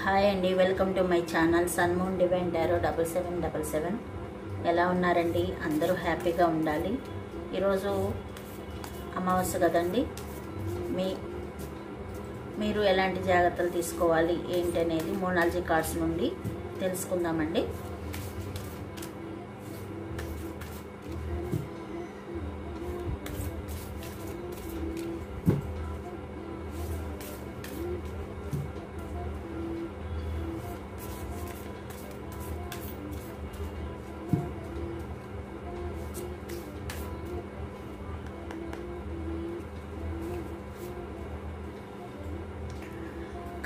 Hi అండి, welcome to my channel sun moon divine tarot 7777. ఎలా ఉన్నారండి? అందరూ హ్యాపీగా ఉండాలి. ఈరోజు అమావాస్య కదండి. మీరు ఎలాంటి జాగ్రత్తలు తీసుకోవాలి ఏంటి అనేది మోనాలజీ కార్డ్స్ నుండి తెలుసుకుందామండి.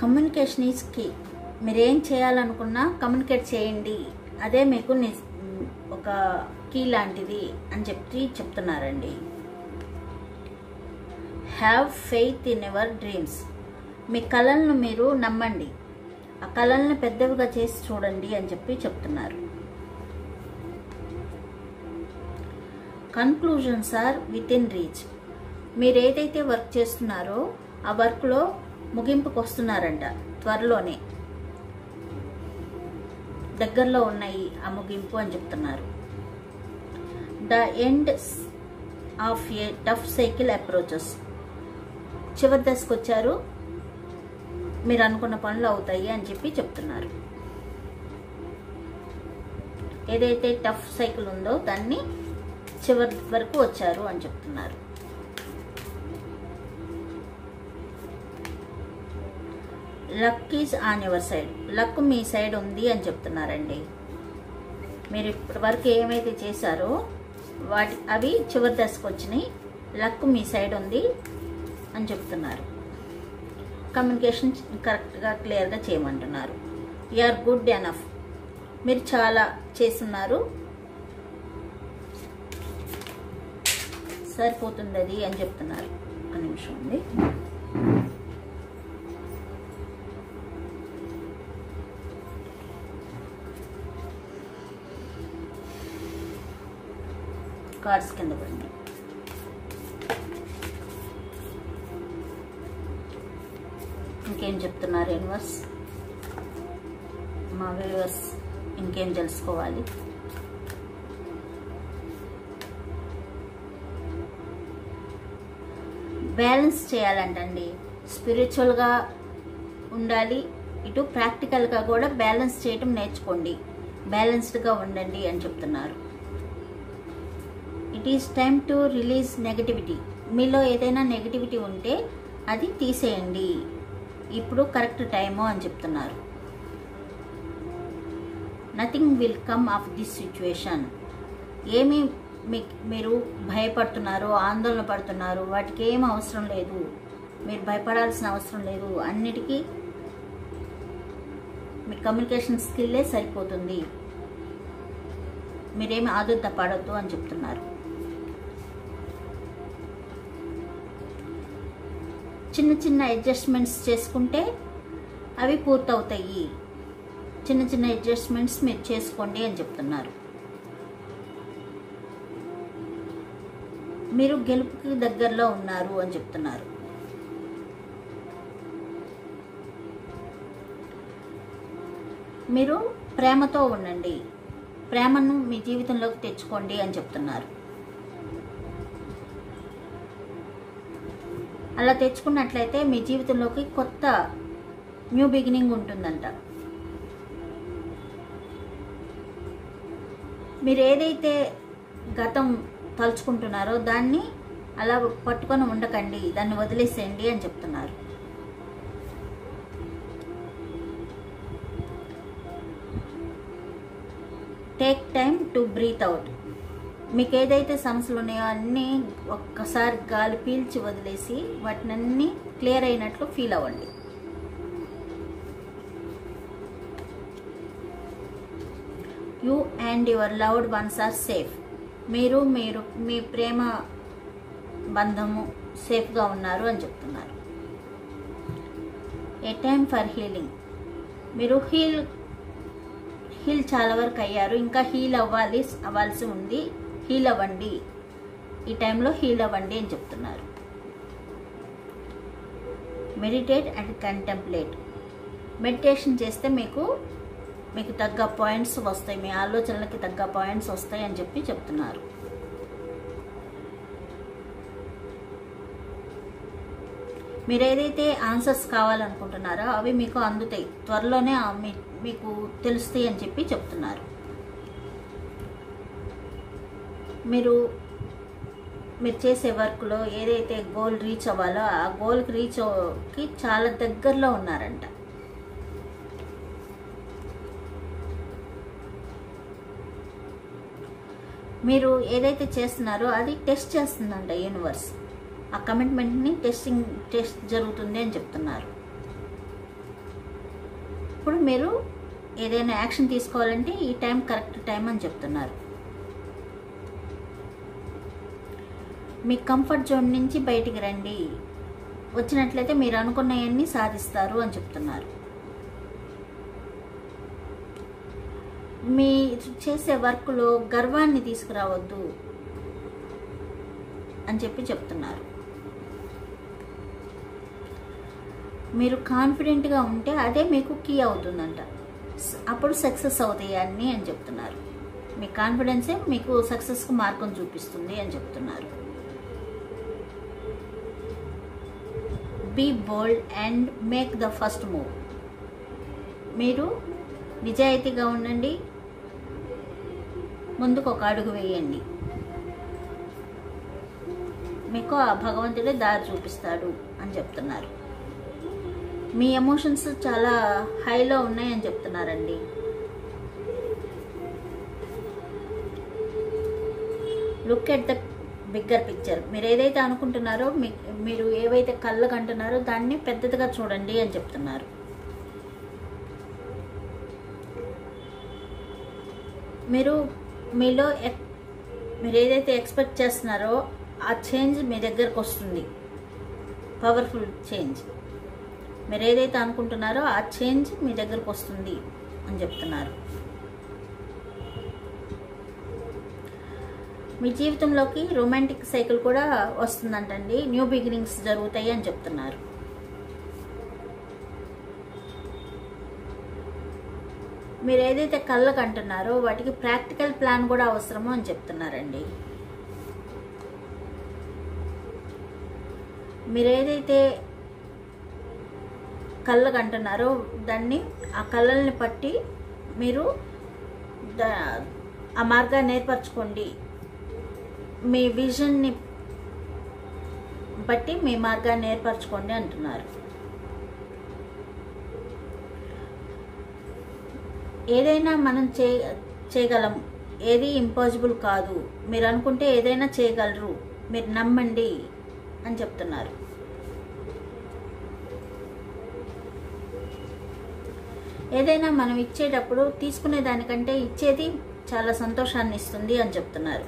Communication is key. మీరు ఏం చేయాలనుకున్నా కమ్యూనికేట్ చేయండి, అదే మీకు ఒక కీ లాంటిది అని చెప్తున్నారండి. Have faith in your dreams. మీ కలలను మీరు నమ్మండి, ఆ కలలను పెద్దవిగా చేసి చూడండి అని చెప్తున్నారు. Conclusions are within reach. మీరు ఏదైతే వర్క్ చేస్తున్నారో ఆ వర్క్లో ముగింపుకు వస్తున్నారంట. త్వరలోనే దగ్గరలో ఉన్నాయి ఆ ముగింపు అని చెప్తున్నారు. The end of a tough cycle approaches. చివరి దశకు వచ్చారు, మీరు అనుకున్న పనులు అవుతాయి అని చెప్తున్నారు. ఏదైతే టఫ్ సైకిల్ ఉందో దాన్ని చివరి వరకు వచ్చారు అని చెప్తున్నారు. Luck is on your side. Luck me side ఉంది అని చెప్తున్నారండి. మీరు ఇప్పటి వరకు ఏమైతే చేశారో అవి చివరి దశకు వచ్చినాయి. లక్ మీ సైడ్ ఉంది అని చెప్తున్నారు. కమ్యూనికేషన్ కరెక్ట్గా క్లియర్గా చేయమంటున్నారు. You are good enough. మీరు చాలా చేస్తున్నారు, సరిపోతుంది అది అని చెప్తున్నారు. ఒక నిమిషం ఉంది. కార్డ్స్ కింద పడింది. ఇంకేం చెప్తున్నారు యూనివర్స్? మా వ్యూవర్స్ ఇంకేం తెలుసుకోవాలి? బ్యాలెన్స్ చేయాలంటండి. స్పిరిచువల్గా ఉండాలి, ఇటు ప్రాక్టికల్గా కూడా బ్యాలెన్స్ చేయటం నేర్చుకోండి. బ్యాలెన్స్డ్గా ఉండండి అని చెప్తున్నారు. It is time to release negativity. మీలో ఏదైనా నెగటివిటీ ఉంటే అది తీసేయండి, ఇప్పుడు కరెక్ట్ టైము అని చెప్తున్నారు. Nothing will come of this situation. ఏమి మీరు భయపడుతున్నారు, ఆందోళన పడుతున్నారు, వాటికి ఏం అవసరం లేదు. మీరు భయపడాల్సిన అవసరం లేదు. అన్నిటికీ మీ కమ్యూనికేషన్ స్కిల్లే సరిపోతుంది. మీరేమి ఆదుర్ద పడద్దు అని చెప్తున్నారు. చిన్న చిన్న అడ్జస్ట్మెంట్స్ చేసుకుంటే అవి పూర్తవుతాయి. చిన్న చిన్న అడ్జస్ట్మెంట్స్ మీరు చేసుకోండి అని చెప్తున్నారు. మీరు గెలుపుకి దగ్గరలో ఉన్నారు అని చెప్తున్నారు. మీరు ప్రేమతో ఉండండి, ప్రేమను మీ జీవితంలోకి తెచ్చుకోండి అని చెప్తున్నారు. అలా తెచ్చుకున్నట్లయితే మీ జీవితంలోకి కొత్త న్యూ బిగినింగ్ ఉంటుందంట. మీరు ఏదైతే గతం తలుచుకుంటున్నారో దాన్ని అలా పట్టుకొని ఉండకండి, దాన్ని వదిలేసేయండి అని చెప్తున్నారు. Take time to breathe out. మీకు ఏదైతే సమస్యలు ఉన్నాయో అన్నీ ఒక్కసారి గాలి పీల్చి వదిలేసి వాటినన్నీ క్లియర్ అయినట్లు ఫీల్ అవ్వండి. You and your loved ones are safe. మీరు మీ ప్రేమ బంధము సేఫ్గా ఉన్నారు అని చెప్తున్నారు. A time for healing. మీరు హీల్ చాలా వరకు అయ్యారు, ఇంకా అవ్వాల్సి ఉంది. హీల్ అవ్వండి, ఈ టైంలో హీల్ అవ్వండి అని చెప్తున్నారు. Meditate and contemplate. మెడిటేషన్ చేస్తే మీకు తగ్గ పాయింట్స్ వస్తాయి, మీ ఆలోచనలకి తగ్గ పాయింట్స్ వస్తాయి అని చెప్పి చెప్తున్నారు. మీరు ఏదైతే ఆన్సర్స్ కావాలనుకుంటున్నారో అవి మీకు అందుతాయి, త్వరలోనే మీకు తెలుస్తాయి అని చెప్పి చెప్తున్నారు. మీరు చేసే వర్క్లో ఏదైతే గోల్ రీచ్ అవ్వాలో ఆ గోల్కి రీచ్కి చాలా దగ్గరలో ఉన్నారంట. మీరు ఏదైతే చేస్తున్నారో అది టెస్ట్ చేస్తుందంట యూనివర్స్. ఆ కమిట్మెంట్ని టెస్ట్ జరుగుతుంది అని చెప్తున్నారు. ఇప్పుడు మీరు ఏదైనా యాక్షన్ తీసుకోవాలంటే ఈ టైం కరెక్ట్ టైం అని చెప్తున్నారు. మీ కంఫర్ట్ జోన్ నుంచి బయటికి రండి, వచ్చినట్లయితే మీరు అనుకున్నవన్నీ సాధిస్తారు అని చెప్తున్నారు. మీ చేసే వర్క్లో గర్వాన్ని తీసుకురావద్దు అని చెప్పి చెప్తున్నారు. మీరు కాన్ఫిడెంట్గా ఉంటే అదే మీకు కీ అవుతుందంట, అప్పుడు సక్సెస్ అవుతాయి అన్నీ అని చెప్తున్నారు. మీ కాన్ఫిడెన్సే మీకు సక్సెస్కు మార్గం చూపిస్తుంది అని చెప్తున్నారు. Be bold and make the first move. మీరు నిజాయితీగా ఉండండి, ముందుకు ఒక అడుగు వేయండి, మీకు ఆ భగవంతుడే దారి చూపిస్తాడు అని చెప్తున్నారు. మీ ఎమోషన్స్ చాలా హైలో ఉన్నాయని చెప్తున్నారండి. Look at the bigger picture. మీరు ఏదైతే అనుకుంటున్నారో, మీరు ఏవైతే కళ్ళకు అంటున్నారో దాన్ని పెద్దదిగా చూడండి అని చెప్తున్నారు. మీరు ఏదైతే ఎక్స్పెక్ట్ చేస్తున్నారో ఆ చేంజ్ మీ దగ్గరకు వస్తుంది, పవర్ఫుల్ చేంజ్. మీరు ఏదైతే అనుకుంటున్నారో ఆ చేంజ్ మీ దగ్గరకు వస్తుంది అని చెప్తున్నారు. మీ జీవితంలోకి రొమాంటిక్ సైకిల్ కూడా వస్తుందంటండి, న్యూ బిగినింగ్స్ జరుగుతాయి అని చెప్తున్నారు. మీరు ఏదైతే కళ్ళకు అంటున్నారో వాటికి ప్రాక్టికల్ ప్లాన్ కూడా అవసరము అని చెప్తున్నారండి. మీరు ఏదైతే కళ్ళకు అంటున్నారో దాన్ని, ఆ కళ్ళల్ని పట్టి మీరు ఆ మార్గాన్ని ఏర్పరచుకోండి, మీ విజన్ని బట్టి మీ మార్గాన్ని ఏర్పరచుకోండి అంటున్నారు. ఏదైనా మనం చేయగలం, ఏది ఇంపాసిబుల్ కాదు. మీరు అనుకుంటే ఏదైనా చేయగలరు, మీరు నమ్మండి అని చెప్తున్నారు. ఏదైనా మనం ఇచ్చేటప్పుడు తీసుకునే దానికంటే ఇచ్చేది చాలా సంతోషాన్ని ఇస్తుంది అని చెప్తున్నారు.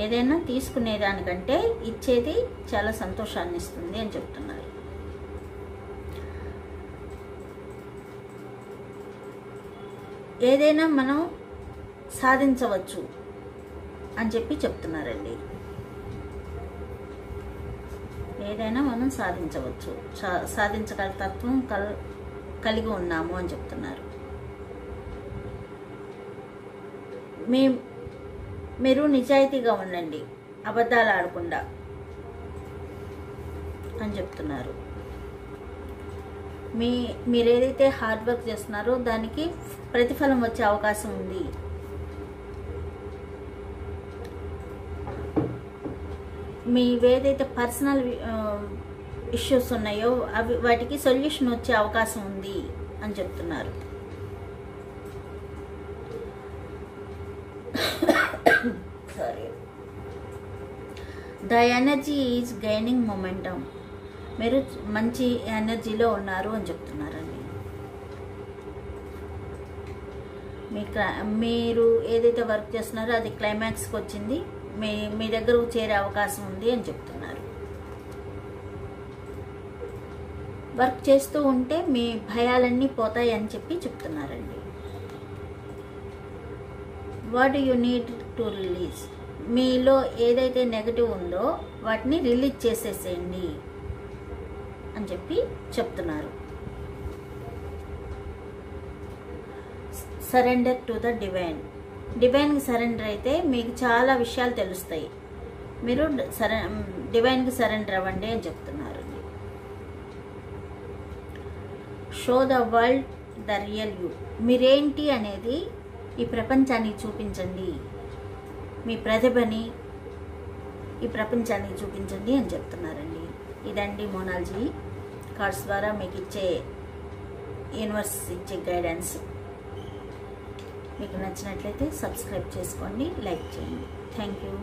ఏదైనా తీసుకునేదానికంటే ఇచ్చేది చాలా సంతోషాన్ని ఇస్తుంది అని చెప్తున్నారు. ఏదైనా మనం సాధించవచ్చు అని చెప్పి చెప్తున్నారండి. ఏదైనా మనం సాధించవచ్చు, సాధించగల తత్వం కలిగి ఉన్నాము అని చెప్తున్నారు. మీరు నిజాయితీగా ఉండండి, అబద్ధాలు ఆడకుండా అని చెప్తున్నారు. మీరు ఏదైతే హార్డ్ వర్క్ చేస్తున్నారో దానికి ప్రతిఫలం వచ్చే అవకాశం ఉంది. మీ ఏదైతే పర్సనల్ ఇష్యూస్ ఉన్నాయో వాటికి సొల్యూషన్ వచ్చే అవకాశం ఉంది అని చెప్తున్నారు. The energy is gaining momentum. మీరు మంచి ఎనర్జీలో ఉన్నారు అని చెప్తున్నారండి. మీరు ఏదైతే వర్క్ చేస్తున్నారో అది క్లైమాక్స్కి వచ్చింది, మీ దగ్గరకు చేరే అవకాశం ఉంది అని చెప్తున్నారు. వర్క్ చేస్తూ ఉంటే మీ భయాలన్నీ పోతాయి అని చెప్పి చెప్తున్నారండి. What do you need to release? మీలో ఏదైతే నెగటివ్ ఉందో వాటిని రిలీజ్ చేసేసేయండి అని చెప్పి చెప్తున్నారు. Surrender to the divine. డివైన్కి సరెండర్ అయితే మీకు చాలా విషయాలు తెలుస్తాయి. మీరు డివైన్కి సరెండర్ అవ్వండి అని చెప్తున్నారు. Show the world the real you. మీరేంటి అనేది ఈ ప్రపంచానికి చూపించండి. మీ ప్రతిభని ఈ ప్రపంచానికి చూపించండి అని చెప్తున్నారండి. ఇదండి మోనాలజీ కార్డ్స్ ద్వారా మీకు ఇచ్చే యూనివర్స్ ఇచ్చే గైడెన్స్. మీకు నచ్చినట్లయితే సబ్స్క్రైబ్ చేసుకోండి, లైక్ చేయండి. Thank you.